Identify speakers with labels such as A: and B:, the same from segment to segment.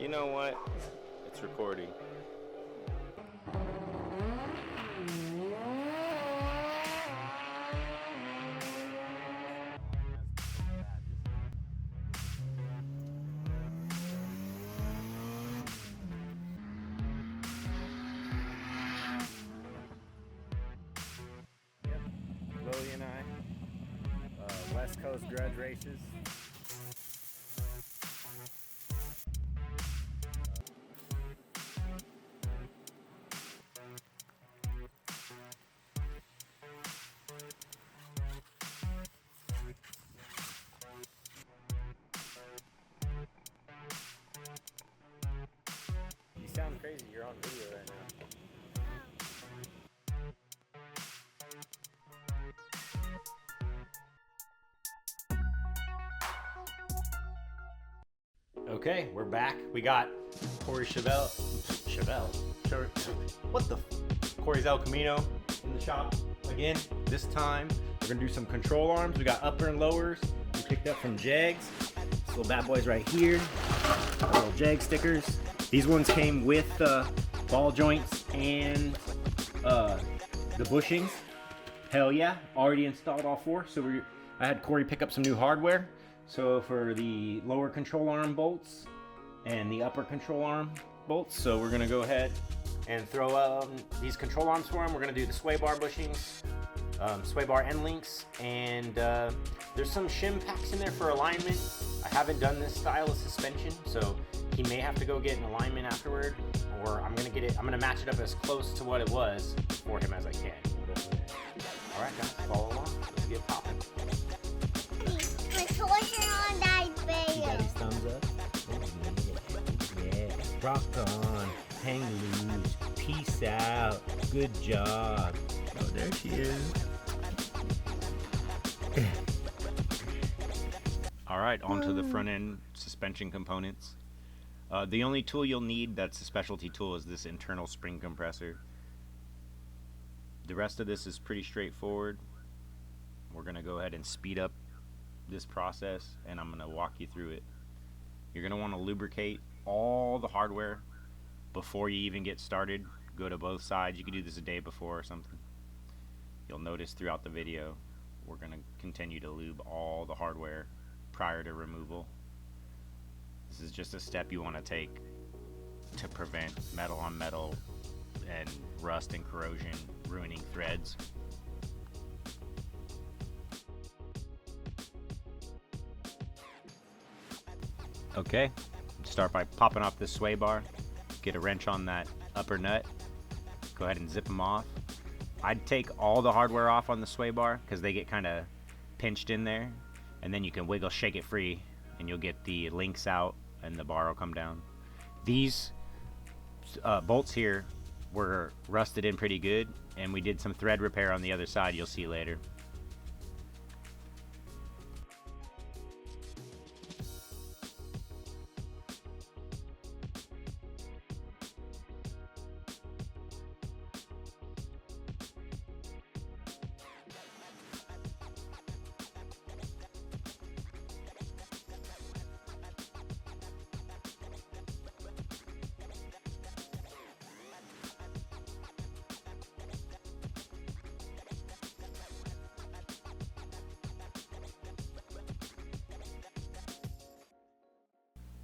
A: You know what? It's recording.
B: Yep, Lily and I, West Coast grudge races. You sound crazy, you're on video right now.
C: Okay, we're back. We got Corey's Corey's El Camino in the shop again. This time we're gonna do some control arms. We got upper and lowers we picked up from Jegs. These little bad boys right here. Little Jag stickers. These ones came with ball joints and the bushings. Hell yeah, already installed all four. So I had Corey pick up some new hardware. So for the lower control arm bolts and the upper control arm bolts, so we're gonna go ahead and throw these control arms for them. We're gonna do the sway bar bushings, sway bar end links, and there's some shim packs in there for alignment. I haven't done this style of suspension, so he may have to go get an alignment afterward, or I'm gonna match it up as close to what it was for him as I can. All right, guys, follow along. Let's get popping.
D: On that video.
C: You got his thumbs up? Oh, yeah. Rock on. Hang loose. Peace out. Good job. Oh, there she is. All right, onto the front end suspension components. The only tool you'll need that's a specialty tool is this internal spring compressor. The rest of this is pretty straightforward. We're going to go ahead and speed up this process, and I'm going to walk you through it. You're going to want to lubricate all the hardware before you even get started. Go to both sides. You can do this a day before or something. You'll notice throughout the video we're going to continue to lube all the hardware prior to removal. This is just a step you want to take to prevent metal on metal and rust and corrosion ruining threads. Okay, start by popping off this sway bar. Get a wrench on that upper nut. Go ahead and zip them off. I'd take all the hardware off on the sway bar because they get kind of pinched in there, and then you can wiggle, shake it free, and you'll get the links out and the bar will come down. These bolts here were rusted in pretty good, and we did some thread repair on the other side. You'll see later.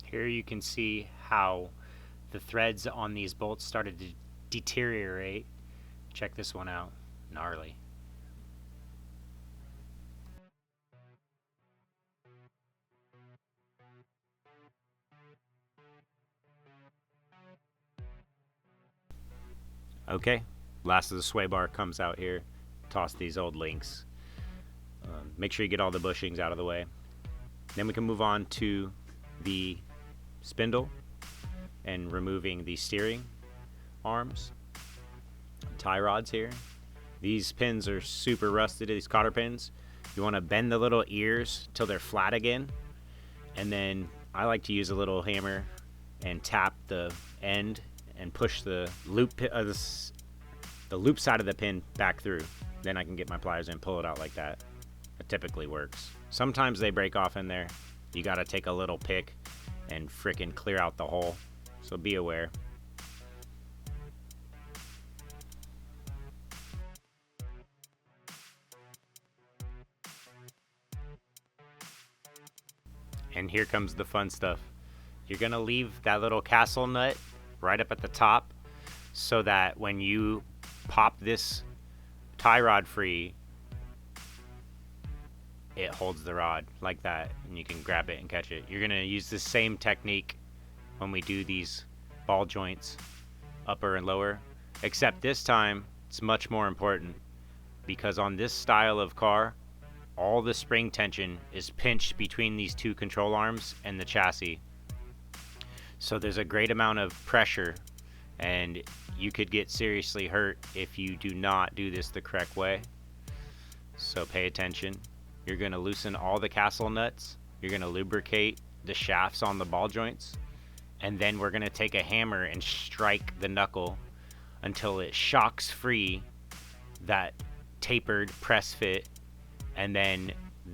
C: Here you can see how the threads on these bolts started to deteriorate. Check this one out. Gnarly. Okay, last of the sway bar comes out here. Toss these old links. Make sure you get all the bushings out of the way. Then we can move on to the spindle and removing the steering arms, tie rods here. These pins are super rusted, these cotter pins. You want to bend the little ears till they're flat again, and then I like to use a little hammer and tap the end and push the loop side of the pin back through. Then I can get my pliers and pull it out like that. It typically works. Sometimes they break off in there. You got to take a little pick and frickin' clear out the hole. So be aware. And here comes the fun stuff. You're gonna leave that little castle nut right up at the top so that when you pop this tie rod free, it holds the rod like that and you can grab it and catch it. You're gonna use the same technique when we do these ball joints, upper and lower, except this time it's much more important because on this style of car, all the spring tension is pinched between these two control arms and the chassis. So there's a great amount of pressure and you could get seriously hurt if you do not do this the correct way. So pay attention. You're going to loosen all the castle nuts. You're going to lubricate the shafts on the ball joints. And then we're going to take a hammer and strike the knuckle until it shocks free that tapered press fit. And then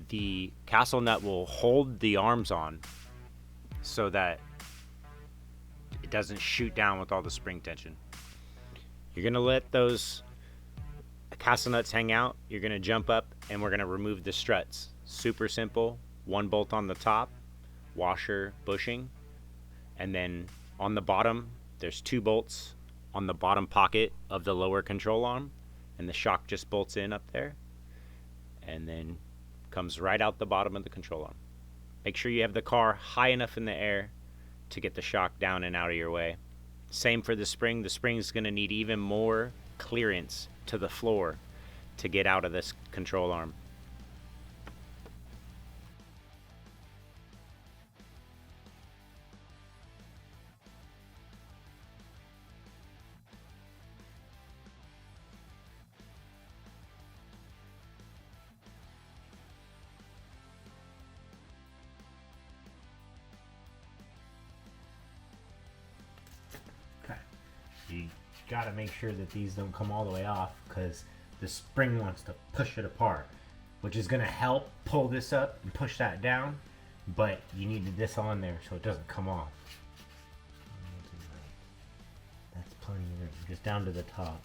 C: the castle nut will hold the arms on so that it doesn't shoot down with all the spring tension. You're going to let those castle nuts hang out. You're going to jump up and we're going to remove the struts. Super simple. One bolt on the top, washer, bushing. And then on the bottom, there's 2 bolts on the bottom pocket of the lower control arm. And the shock just bolts in up there. And then comes right out the bottom of the control arm. Make sure you have the car high enough in the air to get the shock down and out of your way. Same for the spring. The spring is going to need even more clearance to the floor to get out of this control arm. You gotta make sure that these don't come all the way off because the spring wants to push it apart, which is gonna help pull this up and push that down, but you need this on there so it doesn't come off. That's plenty of room, just down to the top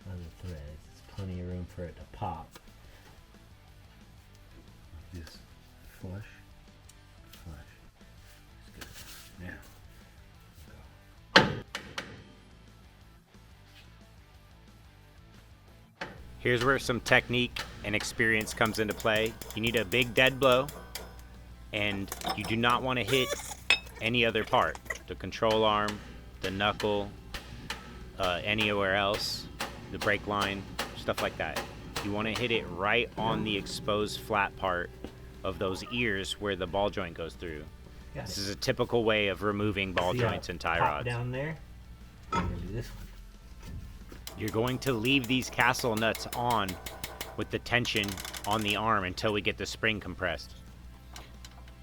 C: of the threads. It's plenty of room for it to pop. Just flush. That's good. Now. Here's where some technique and experience comes into play. You need a big dead blow, and you do not want to hit any other part. The control arm, the knuckle, anywhere else, the brake line, stuff like that. You want to hit it right on the exposed flat part of those ears where the ball joint goes through. This is a typical way of removing ball joints and tie rods. Down there. I'm gonna do this one. You're going to leave these castle nuts on with the tension on the arm until we get the spring compressed.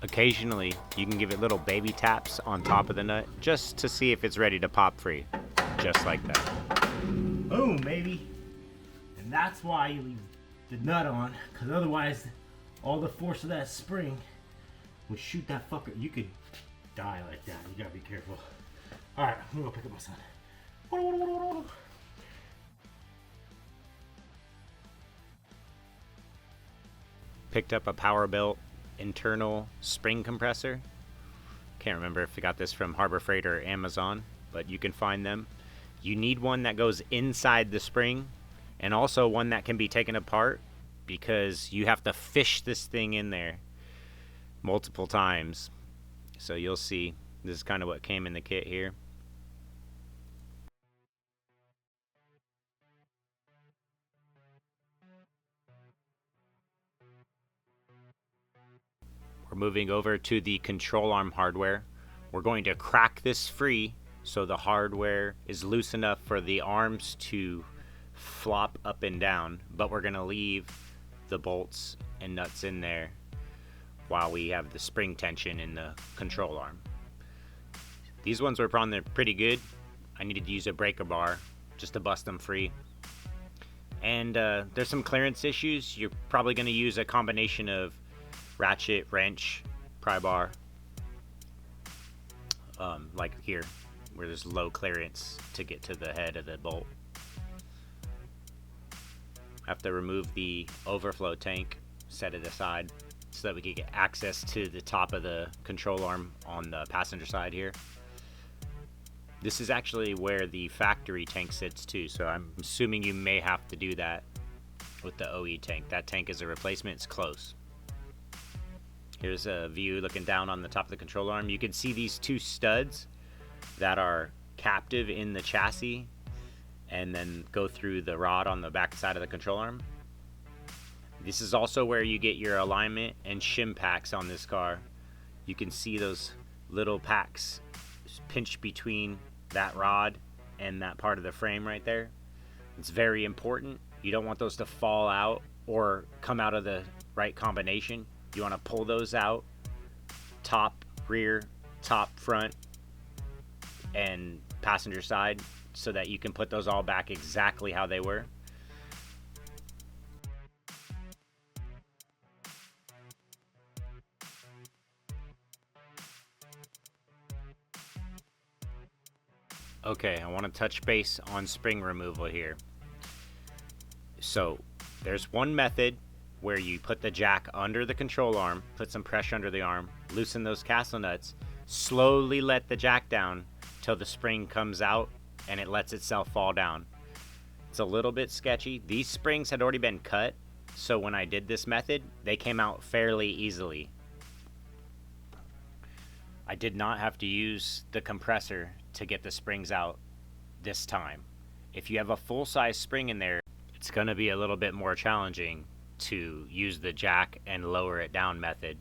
C: Occasionally, you can give it little baby taps on top of the nut just to see if it's ready to pop free. Just like that. Boom, baby! And that's why you leave the nut on, because otherwise all the force of that spring would shoot that fucker. You could die like that. You gotta be careful. Alright, I'm gonna go pick up my son. Picked up a Powerbuilt internal spring compressor. Can't remember if I got this from Harbor Freight or Amazon, but you can find them. You need one that goes inside the spring and also one that can be taken apart because you have to fish this thing in there multiple times. So you'll see, this is kind of what came in the kit here. We're moving over to the control arm hardware. We're going to crack this free so the hardware is loose enough for the arms to flop up and down, but we're going to leave the bolts and nuts in there while we have the spring tension in the control arm. These ones were on there pretty good. I needed to use a breaker bar just to bust them free. And there's some clearance issues. You're probably going to use a combination of ratchet, wrench, pry bar. like here, where there's low clearance to get to the head of the bolt. Have to remove the overflow tank, set it aside so that we can get access to the top of the control arm on the passenger side here. This is actually where the factory tank sits too, so I'm assuming you may have to do that with the OE tank. That tank is a replacement, it's close. Here's a view looking down on the top of the control arm. You can see these two studs that are captive in the chassis and then go through the rod on the back side of the control arm. This is also where you get your alignment and shim packs on this car. You can see those little packs pinched between that rod and that part of the frame right there. It's very important. You don't want those to fall out or come out of the right combination. You want to pull those out, top, rear, top, front, and passenger side, so that you can put those all back exactly how they were. Okay, I want to touch base on spring removal here. So there's one method where you put the jack under the control arm, put some pressure under the arm, loosen those castle nuts, slowly let the jack down till the spring comes out and it lets itself fall down. It's a little bit sketchy. These springs had already been cut, so when I did this method, they came out fairly easily. I did not have to use the compressor to get the springs out this time. If you have a full-size spring in there, it's going to be a little bit more challenging to use the jack and lower it down method.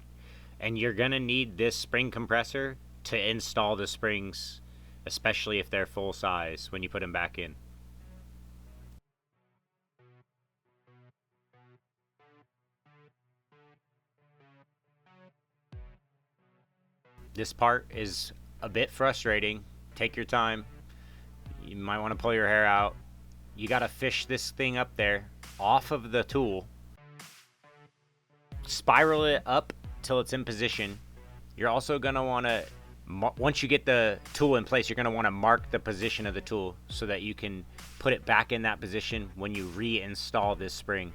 C: And you're going to need this spring compressor to install the springs, especially if they're full size, when you put them back in. This part is a bit frustrating. Take your time. You might want to pull your hair out. You got to fish this thing up there off of the tool. Spiral it up till it's in position. You're also going to want to, once you get the tool in place, you're going to want to mark the position of the tool so that you can put it back in that position when you reinstall this spring.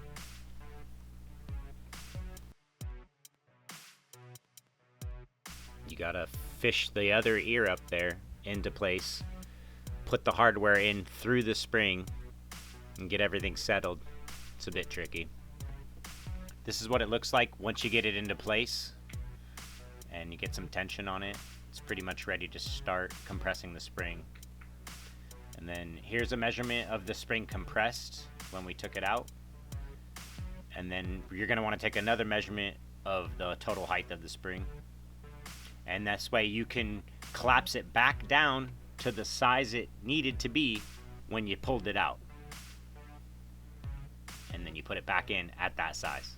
C: You got to fish the other ear up there into place, put the hardware in through the spring, and get everything settled. It's a bit tricky. This is what it looks like once you get it into place and you get some tension on it. It's pretty much ready to start compressing the spring. And then here's a measurement of the spring compressed when we took it out. And then you're going to want to take another measurement of the total height of the spring. And this way you can collapse it back down to the size it needed to be when you pulled it out. And then you put it back in at that size.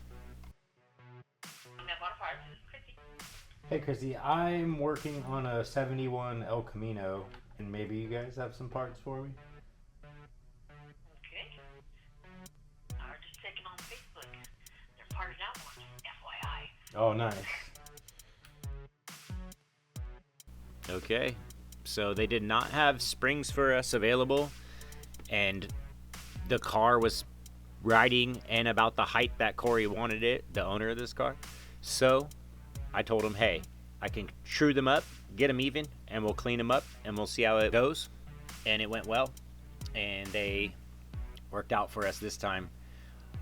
C: Hey Chrissy, I'm working on a 71 El Camino, and maybe you guys have some parts for me?
E: Okay. Are just taken on Facebook. They're parted out ones, FYI.
C: Oh, nice. Okay, so they did not have springs for us available, and the car was riding and about the height that Corey wanted it, the owner of this car. So I told him, hey, I can true them up, get them even, and we'll clean them up, and we'll see how it goes. And it went well, and they worked out for us this time.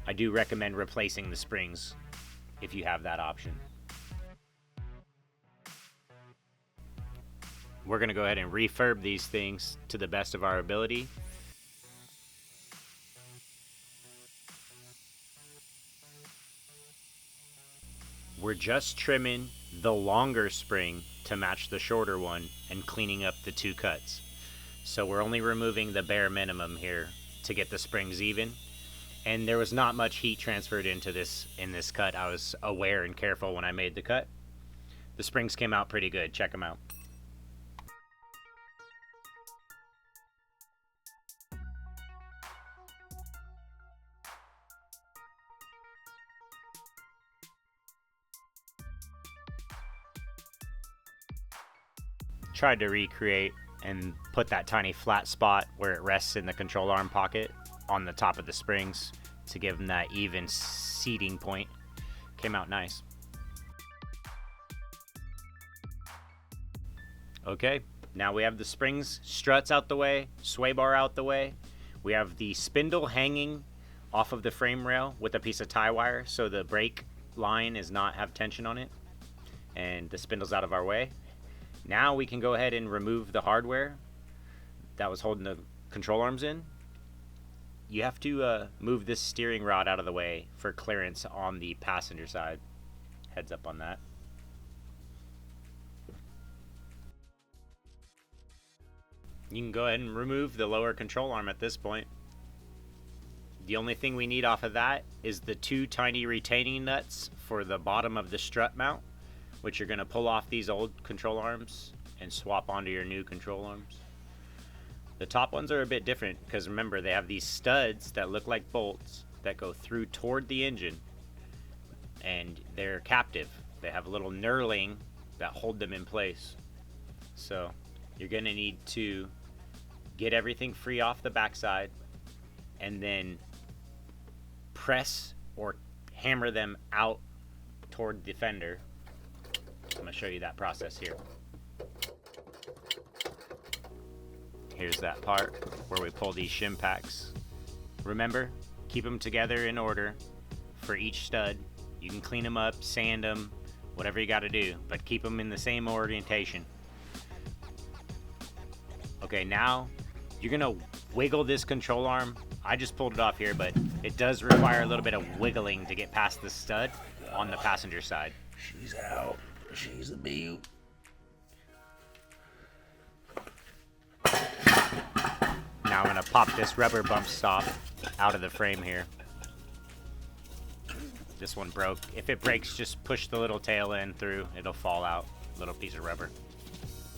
C: I do recommend replacing the springs if you have that option. We're going to go ahead and refurb these things to the best of our ability. We're just trimming the longer spring to match the shorter one and cleaning up the two cuts. So we're only removing the bare minimum here to get the springs even. And there was not much heat transferred into this in this cut. I was aware and careful when I made the cut. The springs came out pretty good. Check them out. tried to recreate and put that tiny flat spot where it rests in the control arm pocket on the top of the springs to give them that even seating point. Came out nice. Okay, now we have the springs, struts out the way, sway bar out the way. We have the spindle hanging off of the frame rail with a piece of tie wire so the brake line is not have tension on it, and the spindle's out of our way. Now we can go ahead and remove the hardware that was holding the control arms in. You have to move this steering rod out of the way for clearance on the passenger side. Heads up on that. You can go ahead and remove the lower control arm at this point. The only thing we need off of that is the 2 tiny retaining nuts for the bottom of the strut mount, which you're going to pull off these old control arms and swap onto your new control arms. The top ones are a bit different because remember, they have these studs that look like bolts that go through toward the engine, and they're captive. They have a little knurling that hold them in place. So you're going to need to get everything free off the backside and then press or hammer them out toward the fender. I'm going to show you that process here. Here's that part where we pull these shim packs. Remember, keep them together in order for each stud. You can clean them up, sand them, whatever you got to do, but keep them in the same orientation. Okay, now you're going to wiggle this control arm. I just pulled it off here, but it does require a little bit of wiggling to get past the stud on the passenger side.
F: She's out. She's a beaut.
C: Now I'm going to pop this rubber bump stop out of the frame here. This one broke. If it breaks, just push the little tail end through. It'll fall out. Little piece of rubber.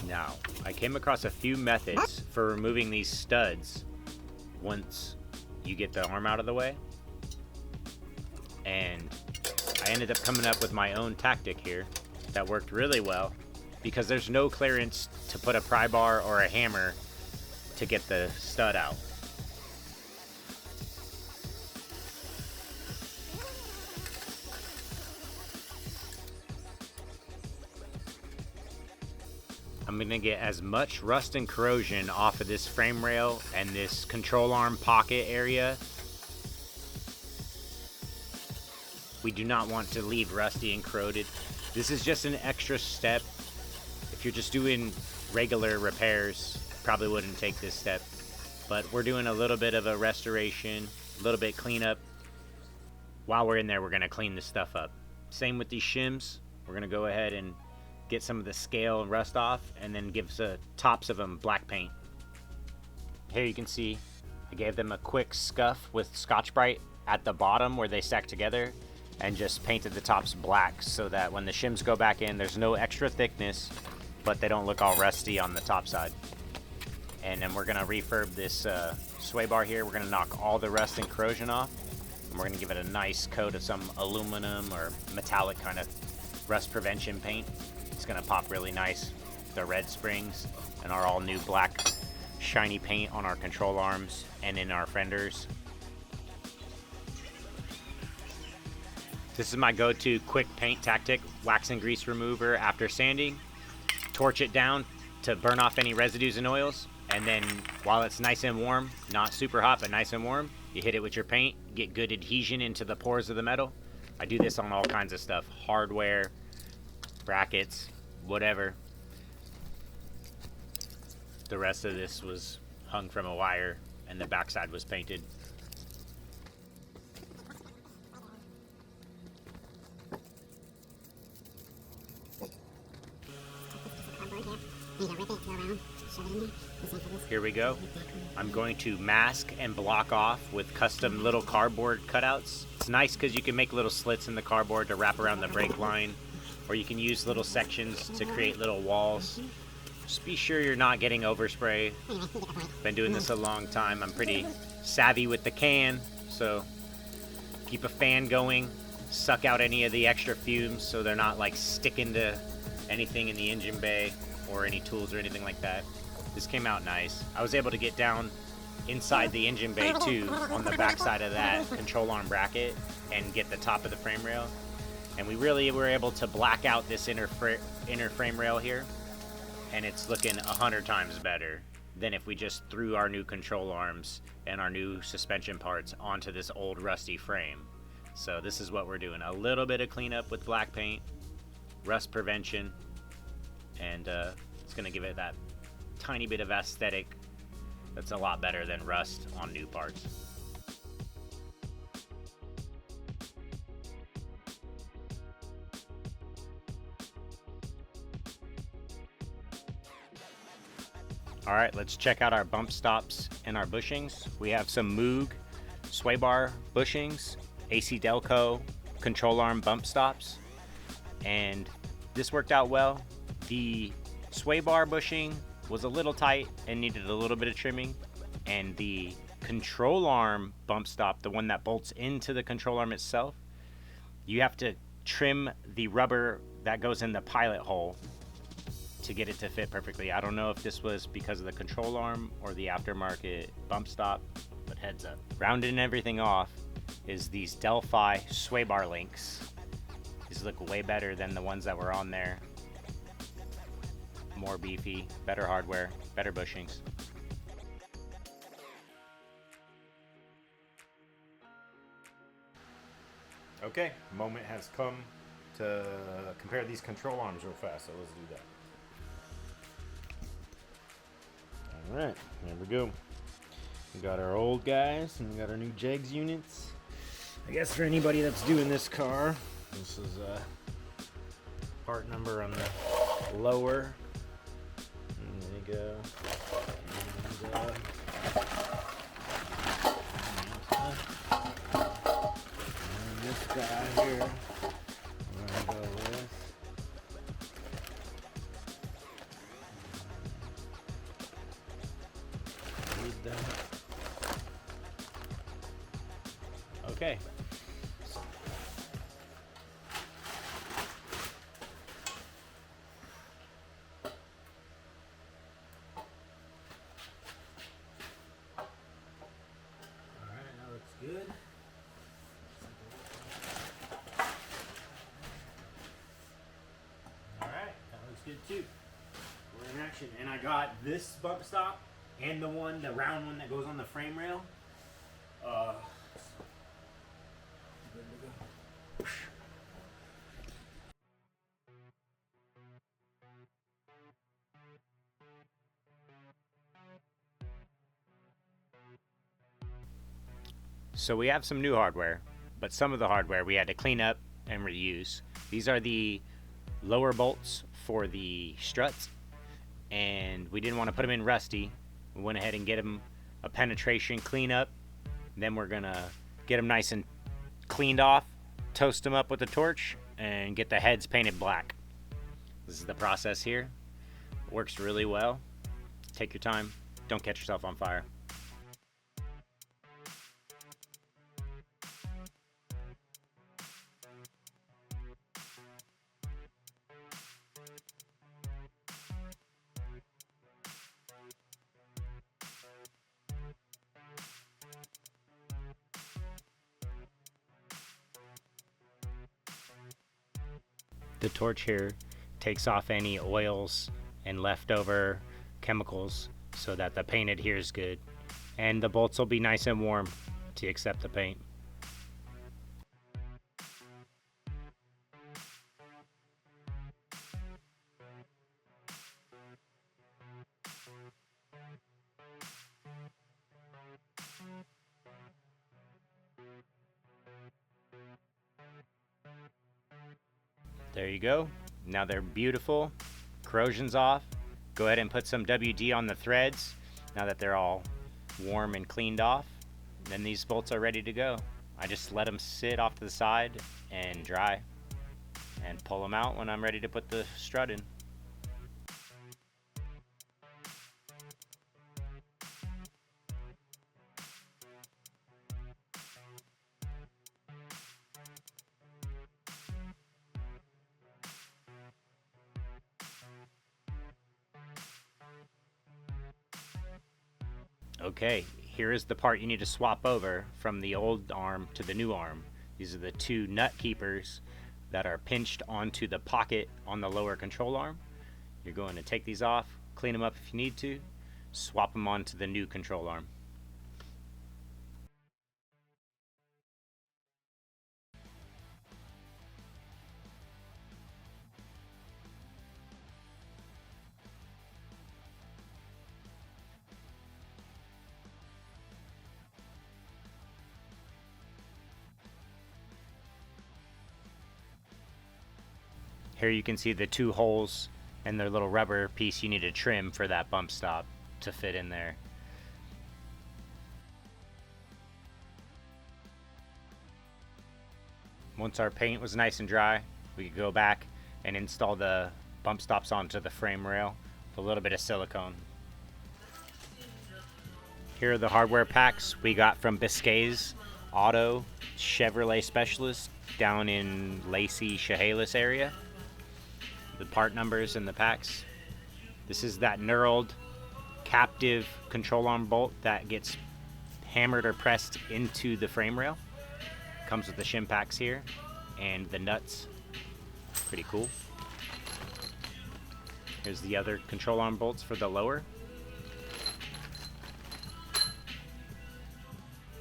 C: Now, I came across a few methods for removing these studs once you get the arm out of the way. And I ended up coming up with my own tactic here that worked really well because there's no clearance to put a pry bar or a hammer to get the stud out. I'm going to get as much rust and corrosion off of this frame rail and this control arm pocket area. We do not want to leave rusty and corroded. This is just an extra step. If you're just doing regular repairs, probably wouldn't take this step. But we're doing a little bit of a restoration, a little bit cleanup. While we're in there, we're going to clean this stuff up. Same with these shims. We're going to go ahead and get some of the scale and rust off, and then give the tops of them black paint. Here you can see I gave them a quick scuff with Scotch-Brite at the bottom where they stack together, and just painted the tops black so that when the shims go back in, there's no extra thickness, but they don't look all rusty on the top side. And then we're gonna refurb this sway bar here. We're gonna knock all the rust and corrosion off, and we're gonna give it a nice coat of some aluminum or metallic kind of rust prevention paint. It's gonna pop really nice. The red springs and our all new black shiny paint on our control arms and in our fenders. This is my go-to quick paint tactic, wax and grease remover after sanding. Torch it down to burn off any residues and oils, and then while it's nice and warm, not super hot but nice and warm, you hit it with your paint, get good adhesion into the pores of the metal. I do this on all kinds of stuff, hardware, brackets, whatever. The rest of this was hung from a wire and the backside was painted. Here we go. I'm going to mask and block off with custom little cardboard cutouts. It's nice because you can make little slits in the cardboard to wrap around the brake line, or you can use little sections to create little walls. Just be sure you're not getting overspray. Been doing this a long time. I'm pretty savvy with the can, so keep a fan going, suck out any of the extra fumes so they're not like sticking to anything in the engine bay or any tools or anything like that. This came out nice. I was able to get down inside the engine bay too, on the back side of that control arm bracket, and get the top of the frame rail. And we really were able to black out this inner frame rail here, and it's looking 100 times better than if we just threw our new control arms and our new suspension parts onto this old rusty frame. So this is what we're doing. A little bit of cleanup with black paint, rust prevention, and it's gonna give it that tiny bit of aesthetic that's a lot better than rust on new parts. All right, let's check out our bump stops and our bushings. We have some Moog sway bar bushings, AC Delco control arm bump stops, and this worked out well. The sway bar bushing was a little tight and needed a little bit of trimming, and the control arm bump stop, the one that bolts into the control arm itself, you have to trim the rubber that goes in the pilot hole to get it to fit perfectly. I don't know if this was because of the control arm or the aftermarket bump stop, but heads up. Rounding everything off is these Delphi sway bar links. These look way better than the ones that were on there. More beefy, better hardware, better bushings. Okay, moment has come to compare these control arms real fast, so let's do that. Alright, there we go. We got our old guys and we got our new Jegs units. I guess for anybody that's doing this car, this is part number on the lower. And there you go. And this guy here, we're gonna go with. Okay. Alright, that looks good. Alright, that looks good too. We're in action. And I got this bump stop and the round one that goes on the frame rail. Good to go. So we have some new hardware, but some of the hardware we had to clean up and reuse. These are the lower bolts for the struts, and we didn't want to put them in rusty. We went ahead and get them a penetration cleanup. Then we're gonna get them nice and cleaned off, toast them up with a torch, and get the heads painted black. This is the process here. Works really well. Take your time. Don't catch yourself on fire. The torch here takes off any oils and leftover chemicals so that the paint adheres good, and the bolts will be nice and warm to accept the paint. There you go. Now they're beautiful. Corrosion's off. Go ahead and put some WD on the threads now that they're all warm and cleaned off. Then these bolts are ready to go. I just let them sit off to the side and dry and pull them out when I'm ready to put the strut in. Okay, here is the part you need to swap over from the old arm to the new arm. These are the two nut keepers that are pinched onto the pocket on the lower control arm. You're going to take these off, clean them up if you need to, swap them onto the new control arm. Here you can see the two holes and their little rubber piece you need to trim for that bump stop to fit in there. Once our paint was nice and dry, we could go back and install the bump stops onto the frame rail with a little bit of silicone. Here are the hardware packs we got from Biscay's Auto Chevrolet Specialist down in Lacey, Chehalis area. The part numbers in the packs. This is that knurled captive control arm bolt that gets hammered or pressed into the frame rail. Comes with the shim packs here and the nuts. Pretty cool. Here's the other control arm bolts for the lower.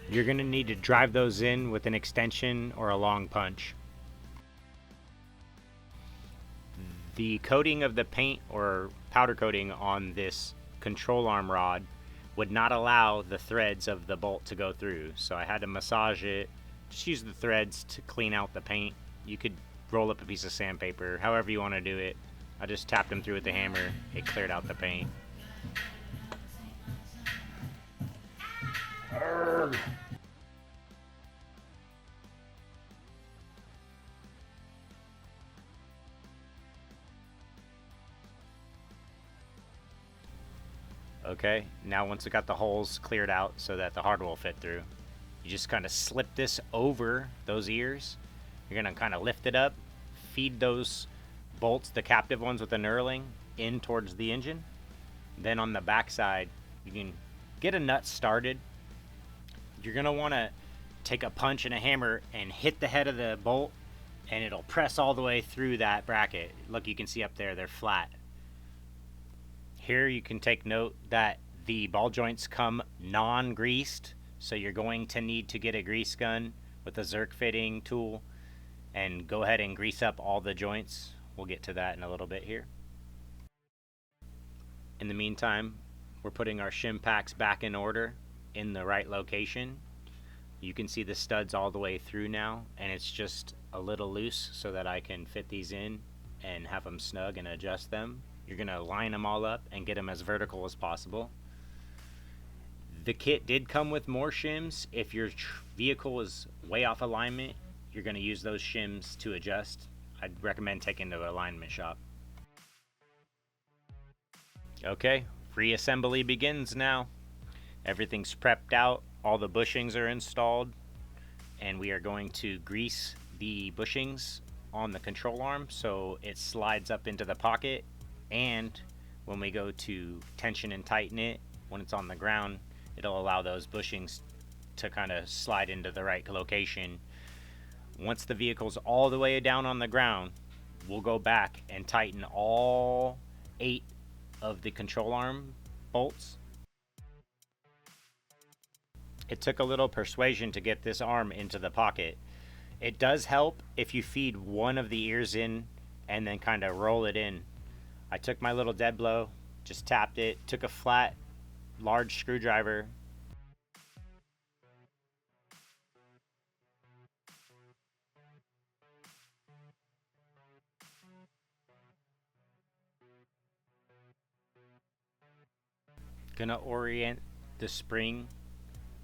C: You're going to need to drive those in with an extension or a long punch. The coating of the paint or powder coating on this control arm rod would not allow the threads of the bolt to go through, so I had to massage it. Just use the threads to clean out the paint. You could roll up a piece of sandpaper, however you want to do it. I just tapped them through with the hammer. It cleared out the paint.
F: Arrgh.
C: Okay, now once we got the holes cleared out so that the hardware will fit through, you just kind of slip this over those ears. You're going to kind of lift it up, feed those bolts, the captive ones with the knurling, in towards the engine. Then on the back side, you can get a nut started. You're going to want to take a punch and a hammer and hit the head of the bolt, and it'll press all the way through that bracket. Look, you can see up there, they're flat. Here you can take note that the ball joints come non-greased, so you're going to need to get a grease gun with a Zerk fitting tool and go ahead and grease up all the joints. We'll get to that in a little bit here. In the meantime, we're putting our shim packs back in order in the right location. You can see the studs all the way through now, and it's just a little loose so that I can fit these in and have them snug and adjust them. You're going to line them all up and get them as vertical as possible. The kit did come with more shims. If your vehicle is way off alignment, you're going to use those shims to adjust. I'd recommend taking to an alignment shop. Okay, reassembly begins now. Everything's prepped out, all the bushings are installed, and we are going to grease the bushings on the control arm so it slides up into the pocket. And when we go to tension and tighten it, when it's on the ground, it'll allow those bushings to kind of slide into the right location. Once the vehicle's all the way down on the ground, we'll go back and tighten all 8 of the control arm bolts. It took a little persuasion to get this arm into the pocket. It does help if you feed one of the ears in and then kind of roll it in. I took my little dead blow, just tapped it, took a flat, large screwdriver. Gonna orient the spring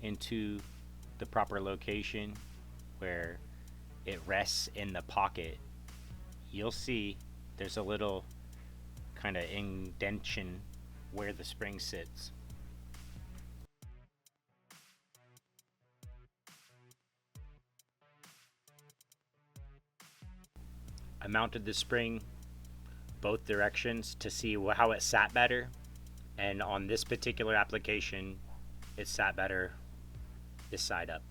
C: into the proper location where it rests in the pocket. You'll see there's a little kind of indentation where the spring sits. I mounted the spring both directions to see how it sat better, and on this particular application it sat better this side up.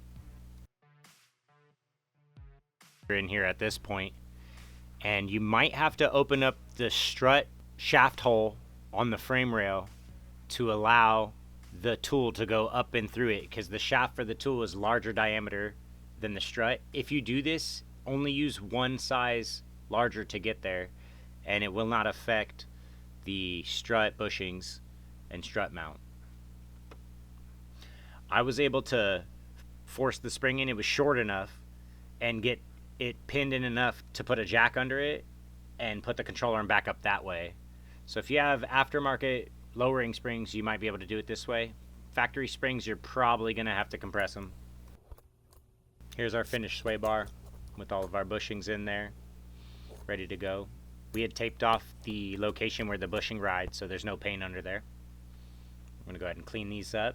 C: We're in here at this point, and you might have to open up the strut shaft hole on the frame rail to allow the tool to go up and through it, because the shaft for the tool is larger diameter than the strut. If you do this, only use one size larger to get there, and it will not affect the strut bushings and strut mount. I was able to force the spring in. It was short enough and get it pinned in enough to put a jack under it and put the control arm back up that way. So if you have aftermarket lowering springs, you might be able to do it this way. Factory springs, you're probably going to have to compress them. Here's our finished sway bar with all of our bushings in there, ready to go. We had taped off the location where the bushing rides, so there's no paint under there. I'm going to go ahead and clean these up.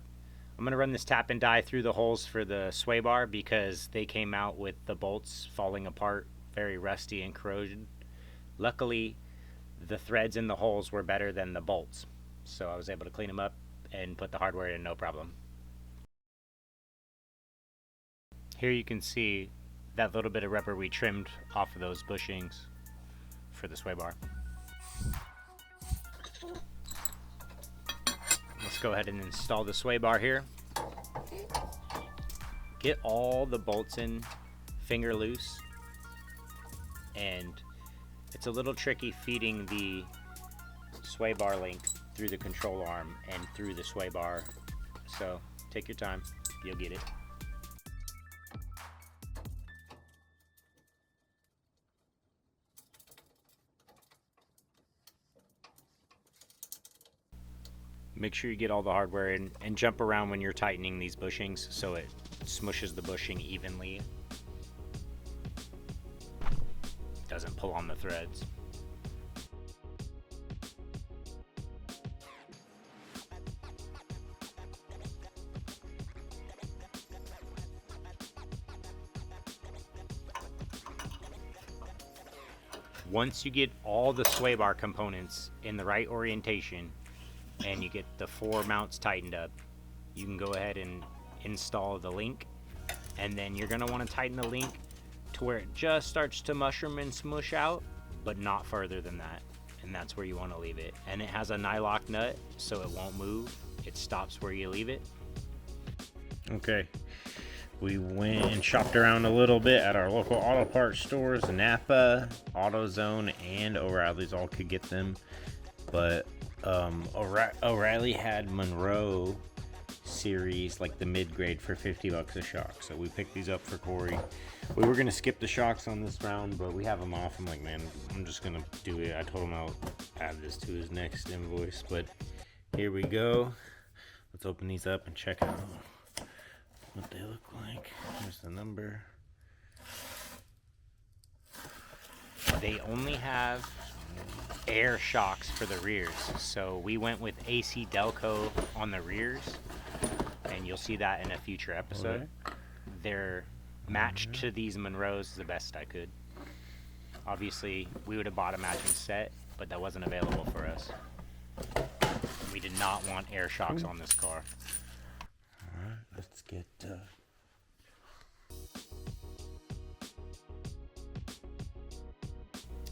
C: I'm going to run this tap and die through the holes for the sway bar because they came out with the bolts falling apart, very rusty and corrosion. Luckily, the threads in the holes were better than the bolts, so I was able to clean them up and put the hardware in no problem. Here you can see that little bit of rubber we trimmed off of those bushings for the sway bar. Let's go ahead and install the sway bar here. Get all the bolts in finger loose, and it's a little tricky feeding the sway bar link through the control arm and through the sway bar, so take your time, you'll get it. Make sure you get all the hardware in and jump around when you're tightening these bushings so it smushes the bushing evenly. Doesn't pull on the threads. Once you get all the sway bar components in the right orientation and you get the 4 mounts tightened up, you can go ahead and install the link, and then you're going to want to tighten the link to where it just starts to mushroom and smush out, but not further than that, and that's where you want to leave it. And it has a nylock nut so it won't move, it stops where you leave it. Okay, we went and shopped around a little bit at our local auto parts stores. Napa, AutoZone, and O'Reilly's all could get them, but O'Reilly had Monroe series, like the mid-grade, for $50 a shock, so we picked these up for Corey. We were gonna skip the shocks on this round, but we have them off. I'm like, man, I'm just gonna do it. I told him I'll add this to his next invoice, but here we go. Let's open these up and check out what they look like. Here's the number. They only have air shocks for the rears, so we went with AC Delco on the rears, and you'll see that in a future episode. Right. They're matched to these Monroes the best I could. Obviously we would have bought a matching set, but that wasn't available for us. We did not want air shocks on this car.
F: Alright, let's get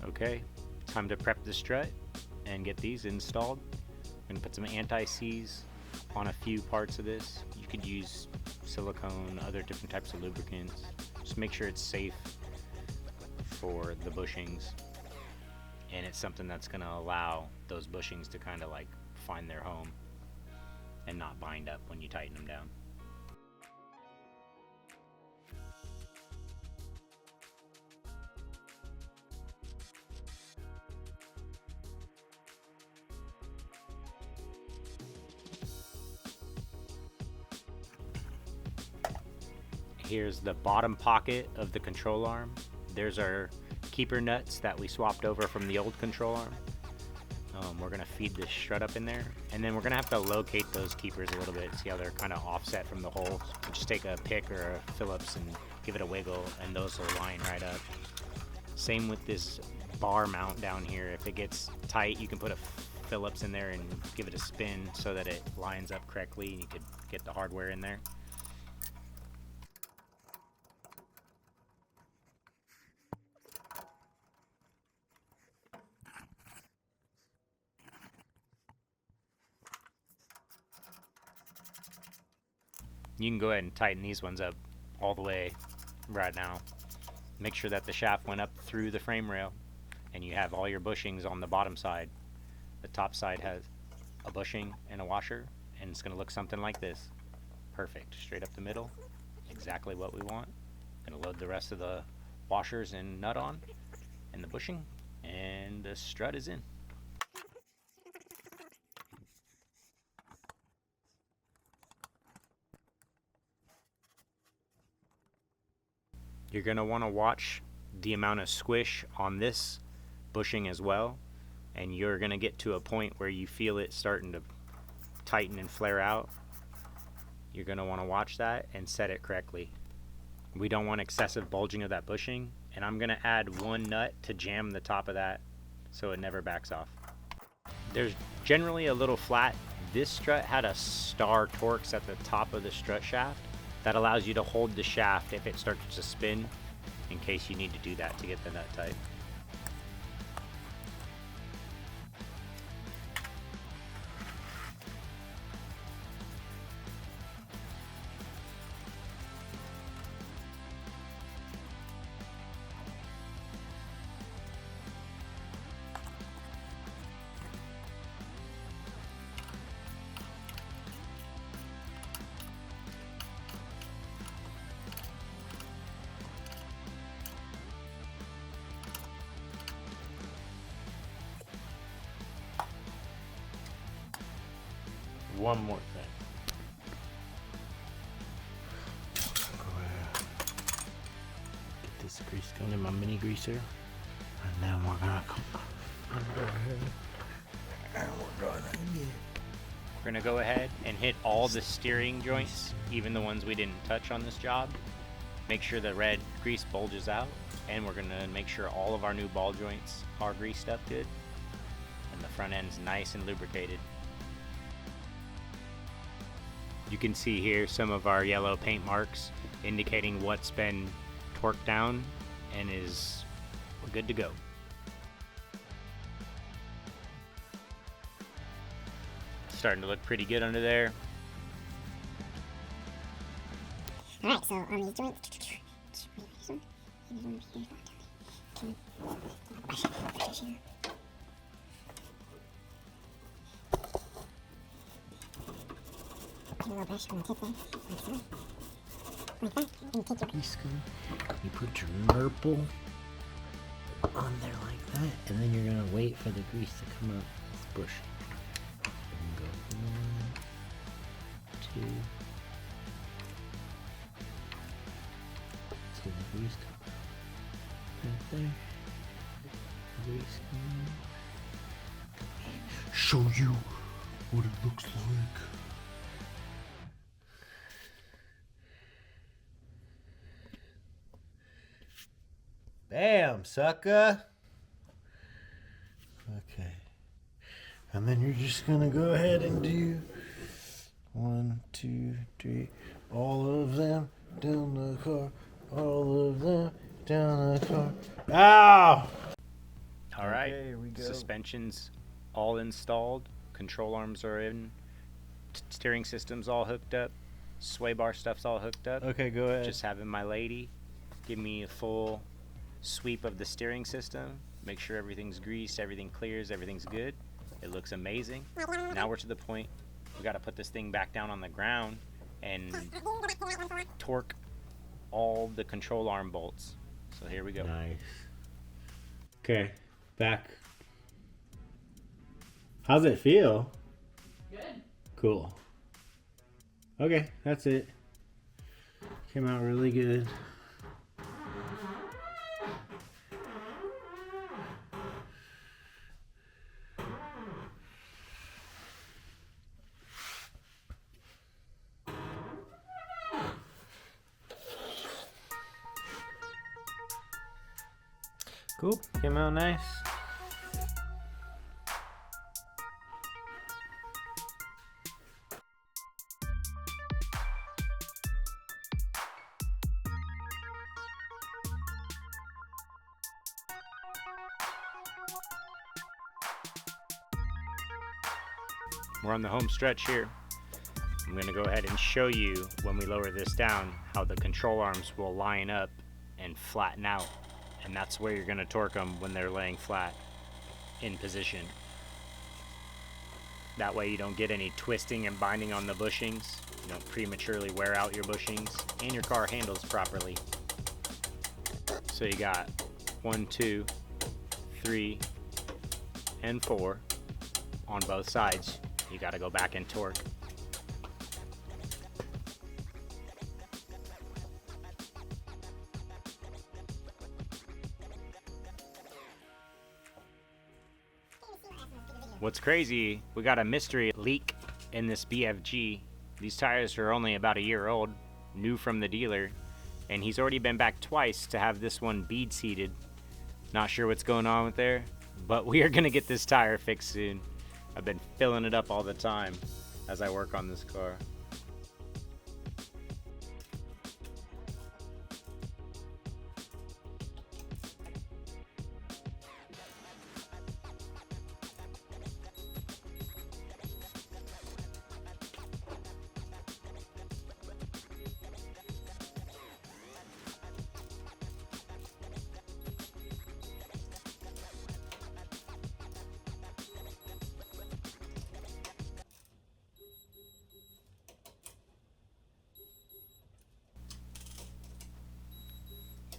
C: Okay, time to prep the strut and get these installed. I'm gonna put some anti-seize on a few parts of this. You could use silicone, other different types of lubricants. Just make sure it's safe for the bushings, and it's something that's gonna allow those bushings to kind of like find their home and not bind up when you tighten them down. Here's the bottom pocket of the control arm. There's our keeper nuts that we swapped over from the old control arm. We're gonna feed this strut up in there, and then we're gonna have to locate those keepers a little bit, see how they're kind of offset from the hole. So just take a pick or a Phillips and give it a wiggle, and those will line right up. Same with this bar mount down here. If it gets tight, you can put a Phillips in there and give it a spin so that it lines up correctly and you could get the hardware in there. You can go ahead and tighten these ones up all the way right now. Make sure that the shaft went up through the frame rail and you have all your bushings on the bottom side. The top side has a bushing and a washer, and it's going to look something like this. Perfect. Straight up the middle. Exactly what we want. Going to load the rest of the washers and nut on and the bushing, and the strut is in. You're going to want to watch the amount of squish on this bushing as well, and you're going to get to a point where you feel it starting to tighten and flare out. You're going to want to watch that and set it correctly. We don't want excessive bulging of that bushing, and I'm going to add one nut to jam the top of that so it never backs off. There's generally a little flat. This strut had a star Torx at the top of the strut shaft that allows you to hold the shaft if it starts to spin, in case you need to do that to get the nut tight.
F: One more thing. Go ahead. Get this grease gun in my mini greaser. And then we're gonna come under here. And
C: We're gonna go ahead and hit all the steering joints, even the ones we didn't touch on this job. Make sure the red grease bulges out, and we're gonna make sure all of our new ball joints are greased up good, and the front end's nice and lubricated. You can see here some of our yellow paint marks indicating what's been torqued down and is good to go. Starting to look pretty good under there.
D: Alright, so on these joints, a little brush on the tip there, like so. Like that. And you take your
F: grease gun. You put your nurple on there like that, and then you're gonna wait for the grease to come up this bush. And go 1, 2. So the grease come out. Right there. The grease come out. Show you what it looks like. Bam, sucker. Okay. And then you're just gonna go ahead and do 1, 2, 3, all of them down the car, all of them down the car. Ow!
C: All right,
B: Okay, here we go.
C: Suspension's all installed, control arms are in, steering system's all hooked up, sway bar stuff's all hooked up.
F: Okay, go ahead.
C: Just having my lady give me a full sweep of the steering system, make sure everything's greased, everything clears, everything's good. It looks amazing. Now we're to the point we got to put this thing back down on the ground and torque all the control arm bolts. So here we go.
F: Nice. Okay, back. How's it feel?
G: Good.
F: Cool. Okay, that's it. Came out really good.
B: Cool, came out nice.
C: we're on the home stretch here. I'm going to go ahead and show you when we lower this down how the control arms will line up and flatten out, and that's where you're going to torque them when they're laying flat in position. That way you don't get any twisting and binding on the bushings, you don't prematurely wear out your bushings, and your car handles properly. So you got 1, 2, 3, and 4 on both sides. You got to go back and torque. What's crazy, we got a mystery leak in this BFG. These tires are only about a year old, new from the dealer, and he's already been back twice to have this one bead seated. Not sure what's going on with there, but we are gonna get this tire fixed soon. I've been filling it up all the time as I work on this car.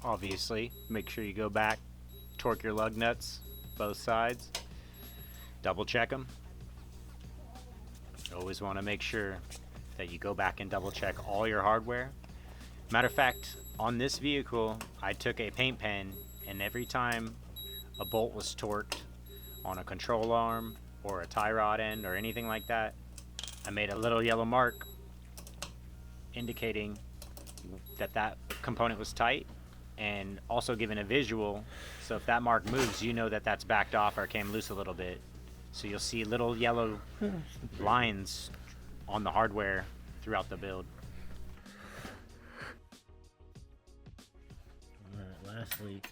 C: Obviously, make sure you go back, torque your lug nuts, both sides, double check them. You always want to make sure that you go back and double check all your hardware. Matter of fact, on this vehicle, I took a paint pen, and every time a bolt was torqued on a control arm or a tie rod end or anything like that, I made a little yellow mark indicating that that component was tight, and also giving a visual, so if that mark moves, you know that that's backed off or came loose a little bit. So you'll see little yellow lines on the hardware throughout the build.
F: Alright, last leak.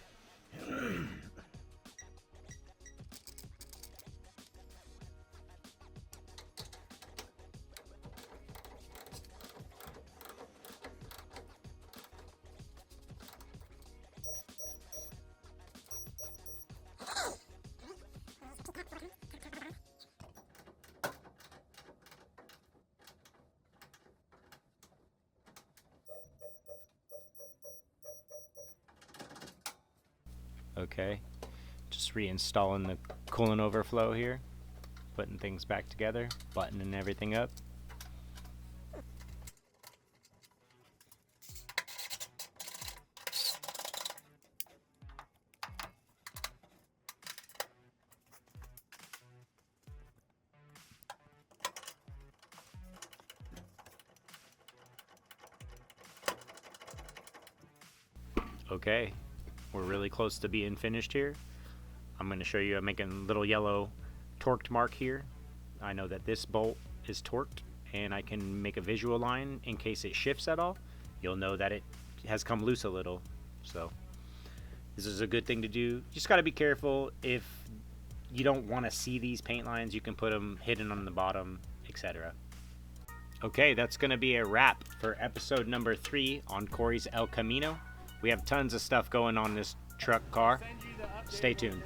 C: Okay, just reinstalling the coolant overflow here, putting things back together, buttoning everything up. Okay, we're really close to being finished here. I'm going to show you, I'm making a little yellow torqued mark here. I know that this bolt is torqued, and I can make a visual line in case it shifts at all. You'll know that it has come loose a little. So this is a good thing to do. You just got to be careful. If you don't want to see these paint lines, you can put them hidden on the bottom, etc. Okay, that's going to be a wrap for episode number 3 on Corey's El Camino. We have tons of stuff going on this truck car. Stay tuned.